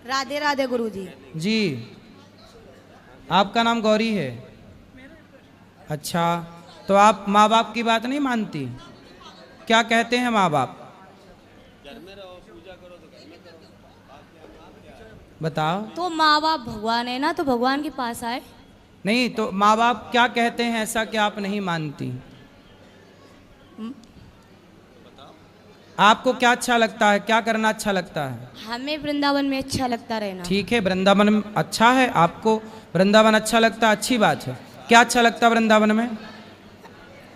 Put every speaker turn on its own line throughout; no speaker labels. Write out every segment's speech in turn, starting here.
राधे राधे गुरुजी।
जी, आपका नाम गौरी है? अच्छा, तो आप माँ बाप की बात नहीं मानती? क्या कहते हैं माँ बाप? बताओ।
तो माँ बाप भगवान है ना, तो भगवान के पास आए।
नहीं तो माँ बाप क्या कहते हैं ऐसा कि आप नहीं मानती? आपको क्या अच्छा लगता है, क्या करना अच्छा लगता है?
हमें वृंदावन में अच्छा लगता रहना।
ठीक है, वृंदावन में अच्छा है, आपको वृंदावन अच्छा लगता है, अच्छी बात है। क्या अच्छा लगता है वृंदावन में?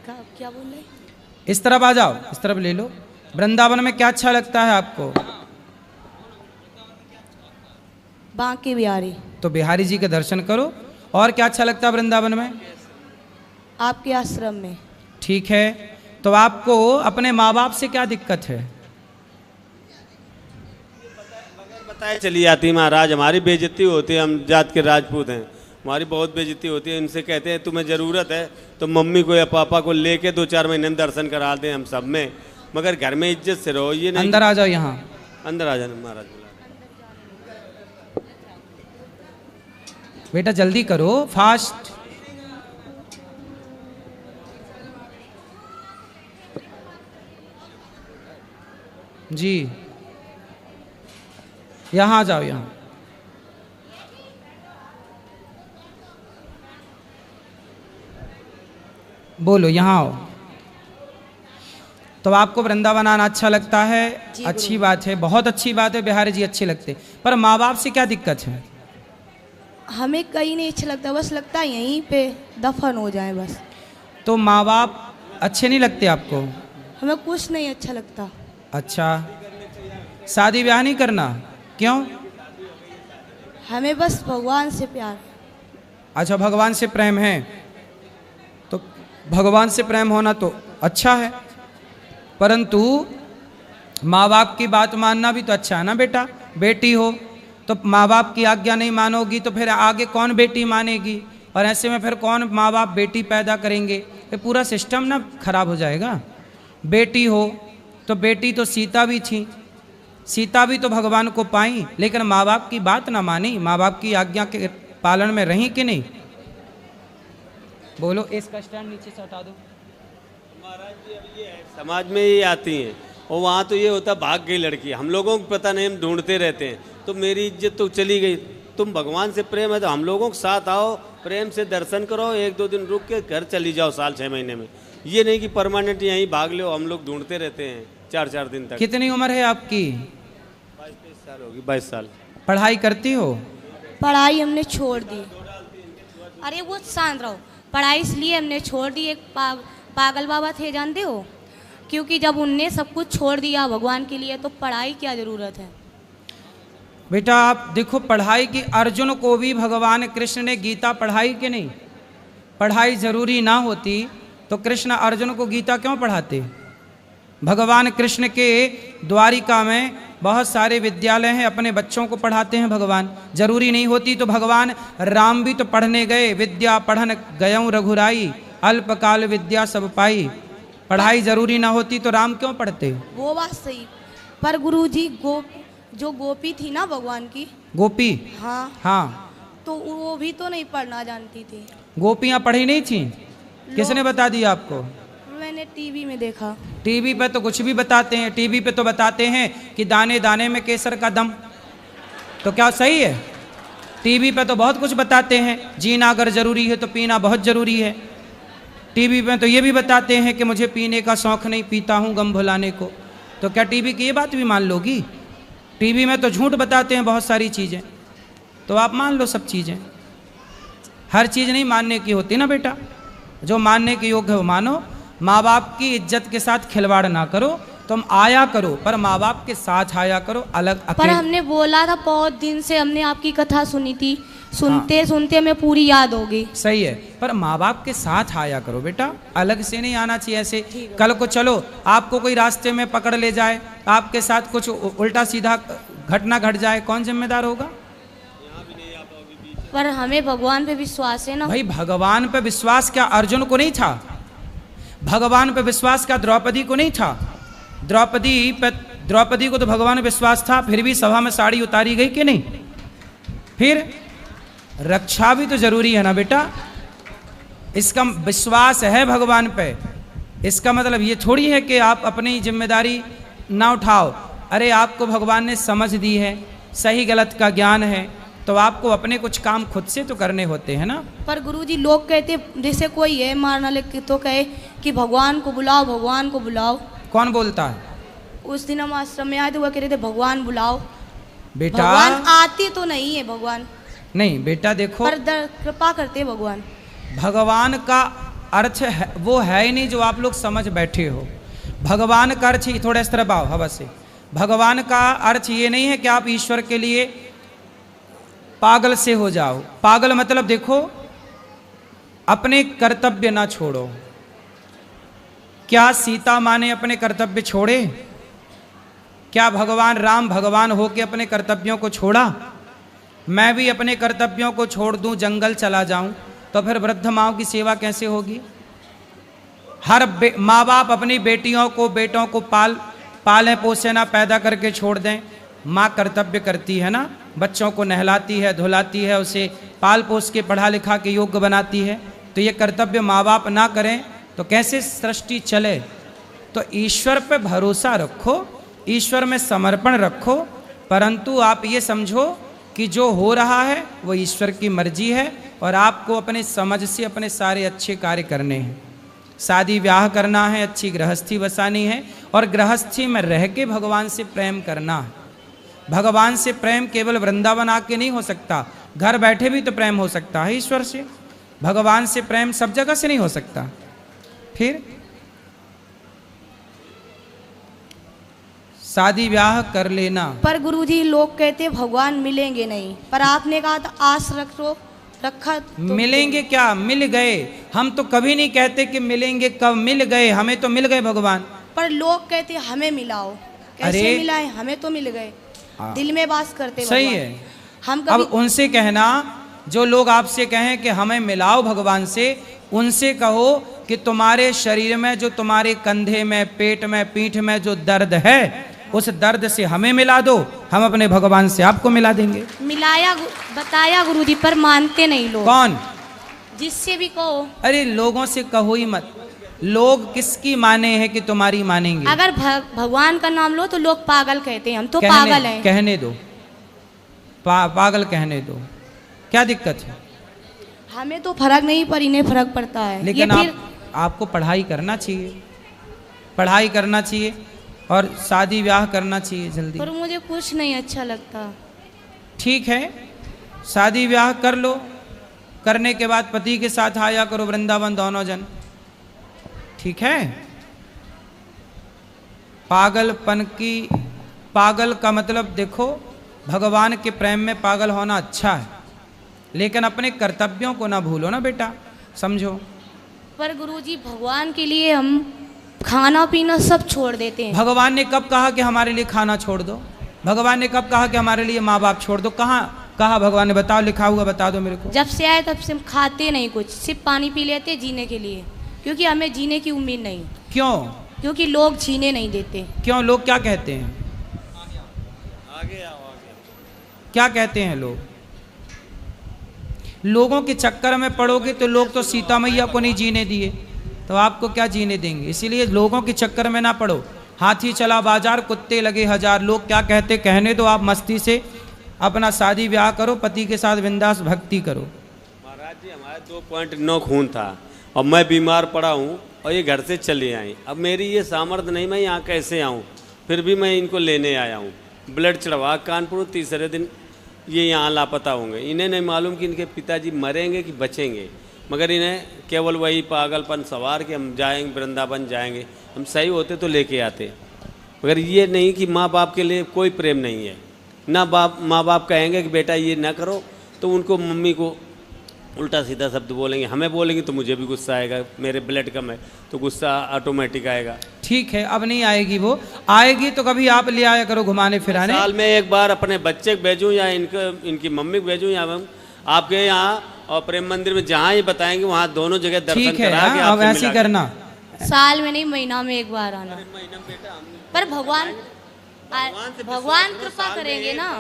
क्या बोल रहे?
इस तरफ आ जाओ, इस तरफ ले लो। वृंदावन में क्या अच्छा लगता है आपको?
बांके बिहारी।
तो बिहारी जी के दर्शन करो। और क्या अच्छा लगता है वृंदावन में?
आपके आश्रम में।
ठीक है, तो आपको अपने माँ बाप से क्या दिक्कत है?
बताए चली जाती महाराज, हमारी बेइज्जती होती है, हम जात के राजपूत हैं, हमारी बहुत बेइज्जती होती है। इनसे कहते हैं तुम्हें ज़रूरत है तो मम्मी को या पापा को लेके 2-4 महीने में दर्शन करा दें हम सब में, मगर घर में इज्जत से रहो। ये नहीं
अंदर आ जाओ, यहाँ
अंदर आ जाना महाराज।
बेटा जल्दी करो, फास्ट। जी, यहाँ आ जाओ, यहाँ। बोलो, यहाँ आओ। तो आपको वृंदावन आना अच्छा लगता है? अच्छी बात है, बहुत अच्छी बात है, बिहारी जी अच्छे लगते। पर माँ बाप से क्या दिक्कत है?
हमें कहीं नहीं अच्छा लगता, बस लगता है यहीं पे दफन हो जाए बस।
तो माँ बाप अच्छे नहीं लगते आपको?
हमें कुछ नहीं अच्छा लगता।
अच्छा, शादी ब्याह नहीं करना? क्यों?
हमें बस भगवान से प्यार।
अच्छा, भगवान से प्रेम है, तो भगवान से प्रेम होना तो अच्छा है, परंतु माँ बाप की बात मानना भी तो अच्छा है ना बेटा। बेटी हो तो माँ बाप की आज्ञा नहीं मानोगी तो फिर आगे कौन बेटी मानेगी, और ऐसे में फिर कौन माँ बाप बेटी पैदा करेंगे? ये पूरा सिस्टम ना खराब हो जाएगा। बेटी हो तो बेटी तो सीता भी थी, सीता भी तो भगवान को पाई, लेकिन माँ बाप की बात ना मानी, माँ बाप की आज्ञा के पालन में रही कि नहीं? बोलो, इसका स्टैंड नीचे से हटा दो।
महाराज जी अब ये है, समाज में ये आती हैं और वहाँ तो ये होता भाग गई लड़की, हम लोगों को पता नहीं, हम ढूंढते रहते हैं, तो मेरी इज्जत तो चली गई। तुम भगवान से प्रेम है तो हम लोगों के साथ आओ, प्रेम से दर्शन करो, 1-2 दिन रुक के घर चली जाओ साल 6 महीने में। ये नहीं कि परमानेंट यहीं भाग लो, हम लोग ढूंढते रहते हैं 4-4 दिन तक।
कितनी उम्र है आपकी?
22-23 साल होगी, 22 साल।
पढ़ाई करती हो?
पढ़ाई हमने छोड़ दी। अरे वो शांत रहो। पढ़ाई इसलिए हमने छोड़ दी, एक पागल बाबा थे जानते हो, क्योंकि जब उनने सब कुछ छोड़ दिया भगवान के लिए तो पढ़ाई क्या ज़रूरत है।
बेटा आप देखो, पढ़ाई की अर्जुन को भी भगवान कृष्ण ने गीता पढ़ाई कि नहीं? पढ़ाई जरूरी ना होती तो कृष्ण अर्जुन को गीता क्यों पढ़ाते? भगवान कृष्ण के द्वारिका में बहुत सारे विद्यालय हैं, अपने बच्चों को पढ़ाते हैं भगवान। जरूरी नहीं होती तो भगवान राम भी तो पढ़ने गए, विद्या पढ़न गयऊँ रघुराई, अल्पकाल विद्या सब पाई। पढ़ाई जरूरी ना होती तो राम क्यों पढ़ते?
वो बात सही, पर गुरुजी जो गोपी थी ना भगवान की,
गोपी?
हाँ
हाँ,
तो वो भी तो नहीं पढ़ना जानती थी।
गोपियाँ पढ़ी नहीं थी? किसने बता दिया आपको?
मैंने टीवी में देखा।
टीवी पे तो कुछ भी बताते हैं, टीवी पे तो बताते हैं कि दाने दाने में केसर का दम। तो क्या सही है? टीवी पे तो बहुत कुछ बताते हैं, जीना अगर जरूरी है तो पीना बहुत जरूरी है। टीवी पे तो ये भी बताते हैं कि मुझे पीने का शौक नहीं, पीता हूँ गम भुलाने को। तो क्या टीवी की ये बात भी मान लोगी? टीवी में तो झूठ बताते हैं बहुत सारी चीज़ें, तो आप मान लो सब चीज़ें। हर चीज़ नहीं मानने की होती ना बेटा, जो मानने के योग्य हो मानो। माँ बाप की इज्जत के साथ खिलवाड़ ना करो, तुम आया करो पर माँ बाप के साथ आया करो, अलग
पर
अकेले।
हमने बोला था, बहुत दिन से हमने आपकी कथा सुनी थी, सुनते सुनते हमें पूरी याद हो गई।
सही है, पर माँ बाप के साथ आया करो बेटा, अलग से नहीं आना चाहिए ऐसे। कल को चलो आपको कोई रास्ते में पकड़ ले जाए, आपके साथ कुछ उल्टा सीधा घटना घट जाए, कौन जिम्मेदार होगा?
पर हमें भगवान पे विश्वास है ना।
भाई भगवान पे विश्वास क्या अर्जुन को नहीं था? भगवान पे विश्वास क्या द्रौपदी को नहीं था? द्रौपदी को तो भगवान पे विश्वास था, फिर भी सभा में साड़ी उतारी गई कि नहीं? फिर रक्षा भी तो जरूरी है ना बेटा। इसका विश्वास है भगवान पे, इसका मतलब ये थोड़ी है कि आप अपनी जिम्मेदारी ना उठाओ। अरे आपको भगवान ने समझ दी है, सही गलत का ज्ञान है, तो आपको अपने कुछ काम खुद से तो करने होते हैं ना।
पर गुरुजी लोग कहते, जैसे कोई है मारना लेके तो कहे कि भगवान को बुलाओ, भगवान को बुलाओ।
कौन बोलता है?
उस दिन हम आश्रम में आए थे, वो कह रहे थे भगवान बुलाओ।
बेटा
भगवान आते तो नहीं है भगवान,
नहीं बेटा देखो,
पर कृपा करते हैं भगवान।
भगवान का अर्थ है, वो है ही नहीं जो आप लोग समझ बैठे हो। भगवान का अर्थ ही, थोड़ा इस तरह आओ हवा से, भगवान का अर्थ ये नहीं है कि आप ईश्वर के लिए पागल से हो जाओ। पागल मतलब देखो, अपने कर्तव्य ना छोड़ो। क्या सीता माँ ने अपने कर्तव्य छोड़े? क्या भगवान राम भगवान होके अपने कर्तव्यों को छोड़ा? मैं भी अपने कर्तव्यों को छोड़ दूं, जंगल चला जाऊं, तो फिर वृद्ध माँओं की सेवा कैसे होगी? हर माँ बाप अपनी बेटियों को बेटों को पालें पोसे ना, पैदा करके छोड़ दें। माँ कर्तव्य करती है ना, बच्चों को नहलाती है, धुलाती है, उसे पाल पोस के पढ़ा लिखा के योग्य बनाती है। तो ये कर्तव्य माँ बाप ना करें तो कैसे सृष्टि चले? तो ईश्वर पे भरोसा रखो, ईश्वर में समर्पण रखो, परंतु आप ये समझो कि जो हो रहा है वो ईश्वर की मर्जी है और आपको अपने समझ से अपने सारे अच्छे कार्य करने हैं। शादी ब्याह करना है, अच्छी गृहस्थी बसानी है और गृहस्थी में रह के भगवान से प्रेम करना है। भगवान से प्रेम केवल वृंदावन आके नहीं हो सकता, घर बैठे भी तो प्रेम हो सकता है ईश्वर से। भगवान से प्रेम सब जगह से नहीं हो सकता। फिर शादी ब्याह कर लेना।
पर गुरुजी लोग कहते भगवान मिलेंगे नहीं, पर आपने कहा था आस रखा तो
मिलेंगे क्या? मिल गए। हम तो कभी नहीं कहते कि मिलेंगे, कब मिल गए, हमें तो मिल गए भगवान।
पर लोग कहते हमें मिलाओ, कैसे
अरे
मिलाए? हमें तो मिल गए, दिल में वास करते
सही
भगवान।
है।
हम
अब
कभी
उनसे कहना, जो लोग आपसे कहें कि हमें मिलाओ भगवान से, उनसे कहो कि तुम्हारे शरीर में, जो तुम्हारे कंधे में, पेट में, पीठ में जो दर्द है, उस दर्द से हमें मिला दो, हम अपने भगवान से आपको मिला देंगे।
मिलाया बताया गुरुजी, पर मानते नहीं लोग।
कौन?
जिससे भी कहो।
अरे लोगों से कहो ही मत। लोग किसकी माने हैं कि तुम्हारी मानेंगे?
अगर भगवान का नाम लो तो लोग पागल कहते हैं, हम तो
कहने,
पागल हैं।
कहने दो, पागल कहने दो, क्या दिक्कत है?
हमें तो फर्क नहीं, पर इन्हें फर्क पड़ता है।
लेकिन
ये फिर
आपको पढ़ाई करना चाहिए, पढ़ाई करना चाहिए और शादी ब्याह करना चाहिए जल्दी।
पर मुझे कुछ नहीं अच्छा लगता।
ठीक है, शादी ब्याह कर लो, करने के बाद पति के साथ आया करो वृंदावन दोनों जन, ठीक है? पागलपन की, पागल का मतलब देखो, भगवान के प्रेम में पागल होना अच्छा है, लेकिन अपने कर्तव्यों को ना भूलो ना बेटा, समझो।
पर गुरुजी भगवान के लिए हम खाना पीना सब छोड़ देते हैं।
भगवान ने कब कहा कि हमारे लिए खाना छोड़ दो? भगवान ने कब कहा कि हमारे लिए माँ बाप छोड़ दो? कहाँ कहा भगवान ने? बताओ, लिखा हुआ बता दो मेरे को।
जब से आए तब से हम खाते नहीं कुछ, सिर्फ पानी पी लेते हैं जीने के लिए, क्योंकि हमें जीने की उम्मीद नहीं।
क्यों?
क्योंकि लोग जीने नहीं देते।
क्यों? लोग क्या कहते हैं? क्या कहते हैं लोग? लोगों के चक्कर में पड़ोगे तो लोग तो सीता मैया को नहीं जीने दिए, तो आपको क्या जीने देंगे? इसीलिए लोगों के चक्कर में ना पड़ो। हाथी चला बाजार, कुत्ते लगे हजार, लोग क्या कहते कहने दो। आप मस्ती से अपना शादी ब्याह करो, पति के साथ बिंदास भक्ति करो।
महाराज जी हमारे 2.9 खून था और मैं बीमार पड़ा हूँ और ये घर से चले आए। अब मेरी ये सामर्थ्य नहीं, मैं यहाँ कैसे आऊँ? फिर भी मैं इनको लेने आया हूँ। ब्लड चढ़वा कानपुर, तीसरे दिन ये यहाँ लापता होंगे। इन्हें नहीं मालूम कि इनके पिताजी मरेंगे कि बचेंगे, मगर इन्हें केवल वही पागलपन सवार कि हम जाएंगे वृंदावन जाएंगे, हम सही होते तो लेके आते। मगर ये नहीं कि माँ बाप के लिए कोई प्रेम नहीं है ना। माँ बाप कहेंगे कि बेटा ये ना करो तो उनको मम्मी को उल्टा सीधा शब्द बोलेंगे, हमें बोलेंगे तो मुझे भी गुस्सा आएगा, मेरे ब्लड कम है तो गुस्सा ऑटोमेटिक आएगा।
ठीक है, अब नहीं आएगी, वो आएगी तो कभी आप ले आया करो घुमाने फिराने।
साल में एक बार अपने बच्चे को भेजूँ या इनकी मम्मी को भेजूँ या आपके यहाँ और प्रेम मंदिर में जहाँ ये बताएंगे वहाँ दोनों जगह दर्शन करा के
अब ऐसे करना।
साल में नहीं, महीना में एक बार आना। पर भगवान कृपा करेंगे ना।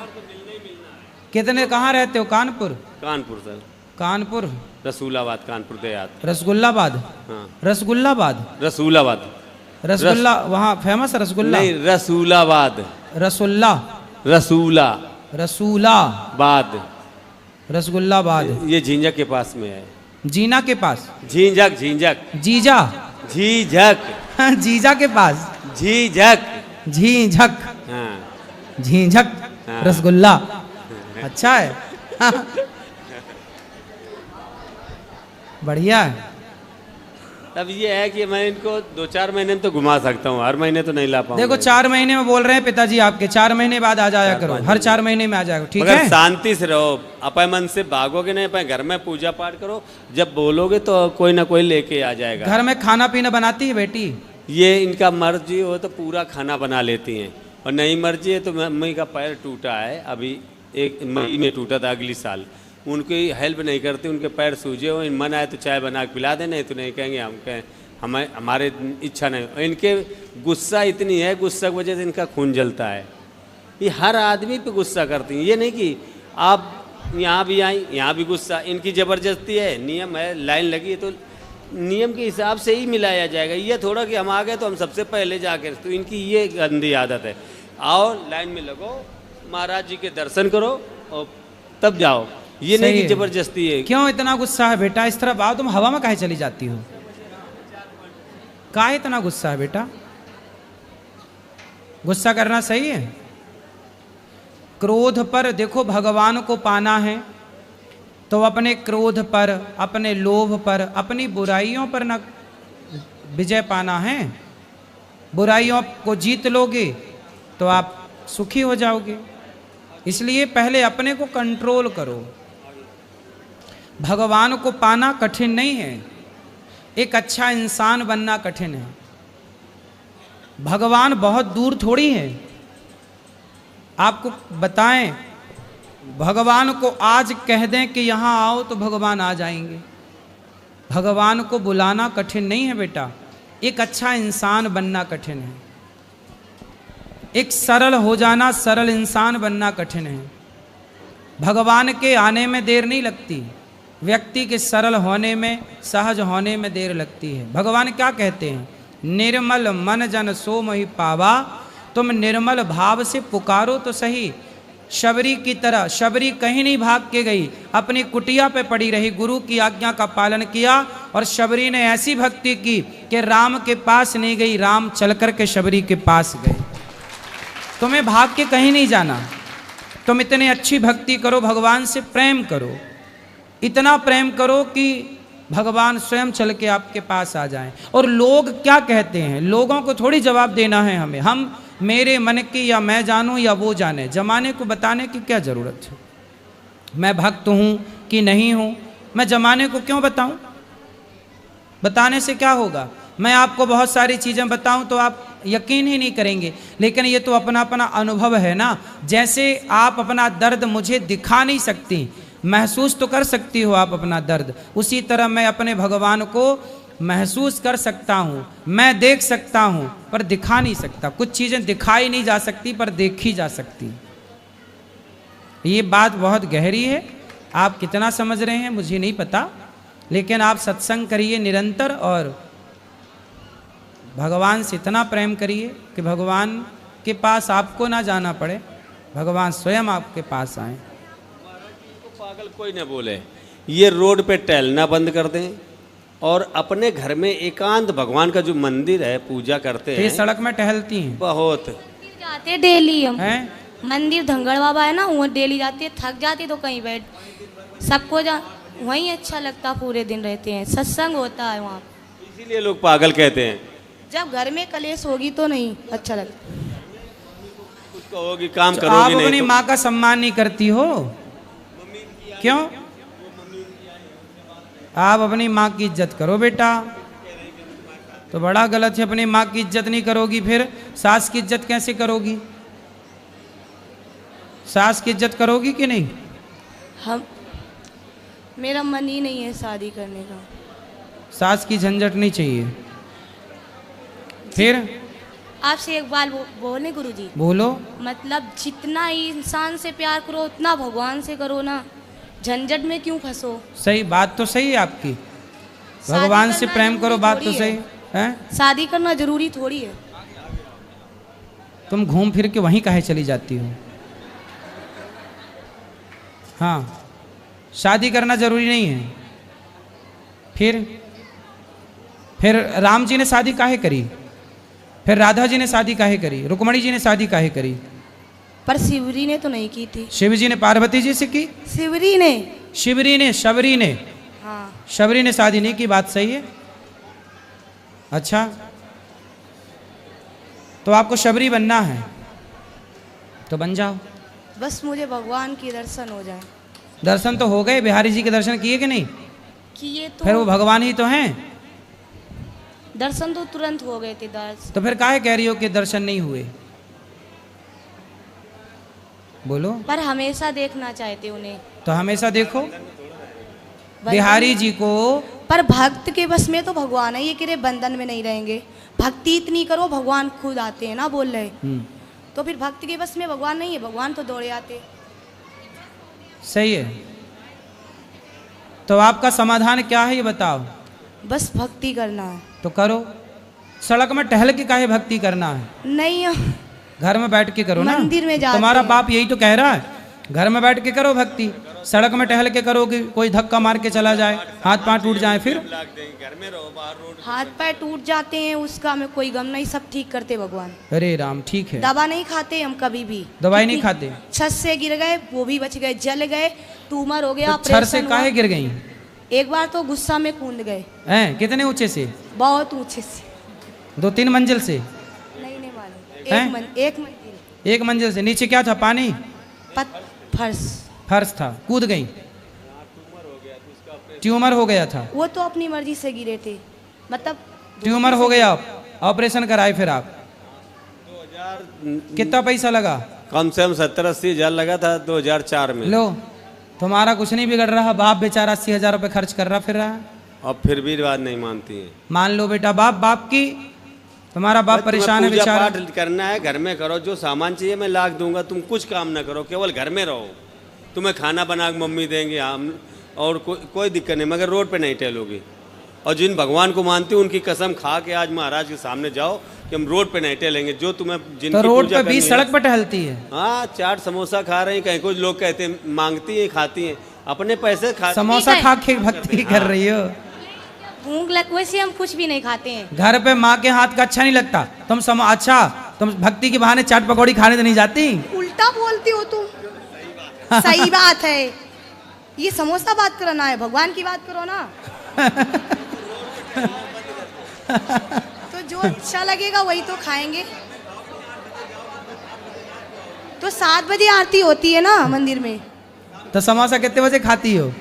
कितने कहाँ रहते हो? कानपुर?
कानपुर सर।
कानपुर,
रसूलाबाद, कानपुर देहात।
रसगुल्लाबाद।
हाँ,
रसगुल्लाबाद,
रसूलाबाद।
रसगुल्ला वहाँ फेमस है रसगुल्ला?
नहीं, रसूलाबाद।
रसुल्ला,
रसूला
रसूलाबाद, रसगुल्लाबाद।
ये झींझक के पास में है।
जीना के पास?
झींझक, झींझक,
जीजा?
झीझक,
जीजा के पास?
झीझक।
झीझक,
हाँ,
झीझक
हाँ।
रसगुल्ला। अच्छा है। बढ़िया है।
तब ये है कि मैं इनको 2-4 महीने में तो घुमा सकता हूँ, हर महीने तो नहीं ला पाऊंगा।
देखो 4 महीने में बोल रहे हैं पिताजी आपके, 4 महीने बाद आ जाया करो, हर 4 महीने में आ जाएगा, ठीक
मगर
है?
शांति से रहो, अपने मन से भागोगे नहीं, अपने घर में पूजा पाठ करो, जब बोलोगे तो कोई ना कोई लेके आ जाएगा।
घर में खाना पीना बनाती है बेटी?
ये इनका मर्जी हो तो पूरा खाना बना लेती हैं, और नहीं मर्जी है तो मम्मी का पैर टूटा है, अभी 1 मई में टूटा था, अगली साल। उनकी हेल्प नहीं करती, उनके पैर सूजे हो, मन आए तो चाय बना के पिला दे, नहीं तो नहीं कहेंगे हम कहें हमारे इच्छा नहीं। इनके गुस्सा इतनी है, गुस्सा की वजह से इनका खून जलता है। ये हर आदमी पे गुस्सा करती हैं, ये नहीं कि आप यहाँ भी आई यहाँ भी गुस्सा। इनकी ज़बरदस्ती है, नियम है, लाइन लगी है तो नियम के हिसाब से ही मिलाया जाएगा। ये थोड़ा कि हम आ गए तो हम सबसे पहले जाकर, तो इनकी ये गंदी आदत है। आओ लाइन में लगो, महाराज जी के दर्शन करो और तब जाओ, ये नहीं कि जबरदस्ती है।
क्यों इतना गुस्सा है बेटा? इस तरफ आओ, तुम हवा में काहे चली जाती हो? काहे इतना गुस्सा है बेटा? गुस्सा करना सही है? क्रोध पर देखो, भगवान को पाना है तो अपने क्रोध पर, अपने लोभ पर, अपनी बुराइयों पर ना विजय पाना है। बुराइयों को जीत लोगे तो आप सुखी हो जाओगे। इसलिए पहले अपने को कंट्रोल करो। भगवान को पाना कठिन नहीं है, एक अच्छा इंसान बनना कठिन है। भगवान बहुत दूर थोड़ी है। आपको बताएं, भगवान को आज कह दें कि यहाँ आओ तो भगवान आ जाएंगे। भगवान को बुलाना कठिन नहीं है बेटा, एक अच्छा इंसान बनना कठिन है। एक सरल हो जाना, सरल इंसान बनना कठिन है। भगवान के आने में देर नहीं लगती, व्यक्ति के सरल होने में, सहज होने में देर लगती है। भगवान क्या कहते हैं? निर्मल मन जन सो मोहि पावा। तुम निर्मल भाव से पुकारो तो सही। शबरी की तरह, शबरी कहीं नहीं भाग के गई, अपनी कुटिया पे पड़ी रही, गुरु की आज्ञा का पालन किया, और शबरी ने ऐसी भक्ति की कि राम के पास नहीं गई, राम चल कर के शबरी के पास गए। तुम्हें भाग के कहीं नहीं जाना, तुम इतनी अच्छी भक्ति करो, भगवान से प्रेम करो, इतना प्रेम करो कि भगवान स्वयं चल के आपके पास आ जाएं। और लोग क्या कहते हैं, लोगों को थोड़ी जवाब देना है हमें। हम मेरे मन की या मैं जानूं या वो जाने, जमाने को बताने की क्या ज़रूरत है? मैं भक्त हूँ कि नहीं हूँ, मैं जमाने को क्यों बताऊं? बताने से क्या होगा? मैं आपको बहुत सारी चीज़ें बताऊं तो आप यकीन ही नहीं करेंगे, लेकिन ये तो अपना अपना अनुभव है ना। जैसे आप अपना दर्द मुझे दिखा नहीं सकती, महसूस तो कर सकती हो आप अपना दर्द, उसी तरह मैं अपने भगवान को महसूस कर सकता हूँ, मैं देख सकता हूँ पर दिखा नहीं सकता। कुछ चीज़ें दिखाई नहीं जा सकती पर देखी जा सकती। ये बात बहुत गहरी है, आप कितना समझ रहे हैं मुझे नहीं पता, लेकिन आप सत्संग करिए निरंतर और भगवान से इतना प्रेम करिए कि भगवान के पास आपको ना जाना पड़े, भगवान स्वयं आपके पास आए।
पागल कोई न बोले, ये रोड पे टहलना बंद कर दें और अपने घर में एकांत भगवान का जो मंदिर है पूजा करते हैं।
ये सड़क में टहलती हैं
बहुत
जाते डेली हम
हैं?
मंदिर धंगड़ बाबा है ना, वहाँ डेली जाती है, थक जाती तो कहीं बैठ, सबको वहीं अच्छा लगता, पूरे दिन रहते हैं, सत्संग होता है वहाँ।
इसीलिए लोग पागल कहते हैं।
जब घर में कलेश होगी तो नहीं अच्छा लगता।
कुछ कहोगी काम
तो
करोगी
आप
नहीं
अपनी
तो।
माँ का सम्मान नहीं करती हो क्यों? आप अपनी माँ की इज्जत करो बेटा। तो बड़ा गलत है, अपनी माँ की इज्जत नहीं करोगी फिर सास की इज्जत कैसे करोगी? सास की इज्जत करोगी कि नहीं?
हम मेरा मन ही नहीं है शादी करने का।
सास की झंझट नहीं चाहिए। फिर
आपसे एक बात बोले गुरुजी,
बोलो।
मतलब जितना इंसान से प्यार करो उतना भगवान से करो ना, झंझट में क्यों फंसो।
सही बात तो सही है आपकी,
शादी
भगवान से
करना
प्रेम करो,
जरूरी
बात तो
थोड़ी
सही है।
शादी करना जरूरी थोड़ी है।
तुम घूम फिर के वहीं काहे चली जाती हो। हाँ, शादी करना जरूरी नहीं है। फिर राम जी ने शादी काहे करी, फिर राधा जी ने शादी काहे करी, रुक्मणी जी ने शादी काहे करी।
पर शिवरी ने तो नहीं की थी।
शिव जी ने पार्वती जी से की,
शिवरी ने,
शबरी ने
हाँ
शबरी ने शादी नहीं की, बात सही है। अच्छा, तो आपको शबरी बनना है तो बन जाओ।
बस मुझे भगवान की दर्शन हो जाए।
दर्शन तो हो गए, बिहारी जी के दर्शन किए कि नहीं।
किए तो,
फिर वो भगवान ही तो हैं।
दर्शन तो तुरंत हो गए थे।
तो फिर काहे कह रही हो कि दर्शन नहीं हुए। बोलो।
पर हमेशा देखना चाहते उन्हें।
तो हमेशा देखो बिहारी जी को।
पर भक्त के बस में तो भगवान है, ये कि बंधन में नहीं रहेंगे। भक्ति इतनी करो भगवान खुद आते हैं ना, बोल रहे। तो फिर भक्त के बस में भगवान नहीं है, भगवान तो दौड़े आते।
सही है। तो आपका समाधान क्या है ये बताओ।
बस भक्ति करना है
तो करो। सड़क में टहल के काहे भक्ति करना है।
नहीं,
घर में बैठ के करो ना।
मंदिर में जाते
तुम्हारा
हैं।
बाप यही तो कह रहा है, घर में बैठ के करो भक्ति। सड़क में टहल के करोगे, कोई धक्का मार के चला जाए, हाथ पांव टूट जाए, फिर
घर में रहो, बाहर रोड
हाथ पैर टूट जाते हैं, उसका हमें कोई गम नहीं, सब ठीक करते भगवान।
अरे राम, ठीक है।
दवा नहीं खाते हम कभी भी।
दवाई नहीं खाते।
छत से गिर गए वो भी बच गए, जल गए, ट्यूमर हो गया,
तो छर से
ऑपरेशन
काहे
हुआ।
गिर गई
एक बार तो गुस्सा में कूद गए,
हैं। कितने ऊंचे से।
बहुत ऊंचे से।
2-3 मंजिल से।
नहीं मालूम,
हैं?
एक मंजिल।
एक मंजिल से। नीचे क्या था, पानी,
फर्श।
फर्श था, कूद गई। ट्यूमर हो गया था।
वो तो अपनी मर्जी से गिरे थे, मतलब
ट्यूमर हो गया, ऑपरेशन कराए फिर आप।
2000
कितना पैसा लगा।
कम से कम 70-80 हजार लगा था 2004 में।
लो, तुम्हारा कुछ नहीं बिगड़ रहा, बाप बेचारा 80,000 रुपये खर्च कर रहा फिर रहा है।
अब फिर भी बात नहीं मानती है।
मान लो बेटा, बाप की, तुम्हारा बाप परेशान है
पूजा
बेचारा।
पाठ करना है, घर में करो, जो सामान चाहिए मैं लाख दूंगा, तुम कुछ काम ना करो, केवल घर में रहो। तुम्हें खाना बना के मम्मी देंगे हम, और कोई दिक्कत नहीं, मगर रोड पे नहीं टहलोगी। और जिन भगवान को मानते हो उनकी कसम खा के आज महाराज के सामने जाओ कि हम रोड पे नहीं टहलेंगे। जो तुम्हें जिनकी
तो रोड
पूजा
पे बीच
करनी
सड़क
है।
पर टहलती है।
हाँ, चाट समोसा खा रही हैं, कहीं कुछ लोग कहते हैं मांगती हैं, खाती हैं, अपने पैसे खा।
समोसा
ठीक है।
खा के भक्ति कर रही हो।
भूख लग, वैसे हम कुछ भी नहीं खाते हैं।
घर पे माँ के हाथ का अच्छा नहीं लगता, अच्छा तुम भक्ति के बहाने चाट पकौड़ी खाने तो नहीं जाती।
उल्टा बोलती हो तुम। सही बात है, ये समोसा बात करना है, भगवान की बात करो ना। तो जो अच्छा लगेगा वही तो खाएंगे। तो 7 बजे आरती होती है ना मंदिर में।
तो समोसा कितने बजे खाती हो।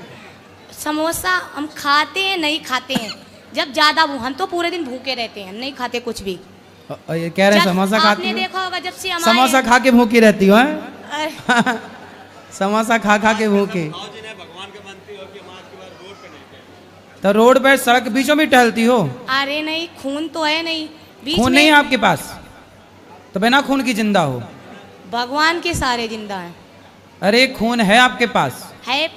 समोसा हम खाते हैं, नहीं खाते हैं जब ज्यादा हम तो पूरे दिन भूखे रहते हैं, हम नहीं खाते कुछ भी।
ये कह रहे हैं
जब
समोसा खाती
आपने
हो।
देखा होगा जब से हमारे
समोसा खा के भूखी रहती हो, हैं?
अरे,
समोसा खा के भूखी।
भगवान के मानती हो कि हम आज के बाद रोड पे नहीं टहलेंगे।
तो रोड पे सड़क बीचों में टहलती हो।
अरे नहीं, खून तो है नहीं बीच
खून
में।
नहीं है आपके पास, तो बिना खून की जिंदा हो।
भगवान के सारे जिंदा हैं।
अरे खून है आपके पास
है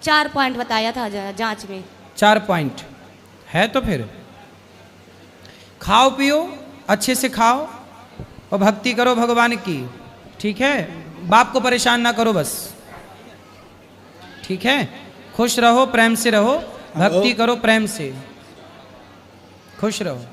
4 पॉइंट बताया था जांच में।
4 पॉइंट है, तो फिर खाओ पियो, अच्छे से खाओ और भक्ति करो भगवान की। ठीक है, बाप को परेशान ना करो बस। ठीक है, खुश रहो, प्रेम से रहो, भक्ति करो प्रेम से, खुश रहो।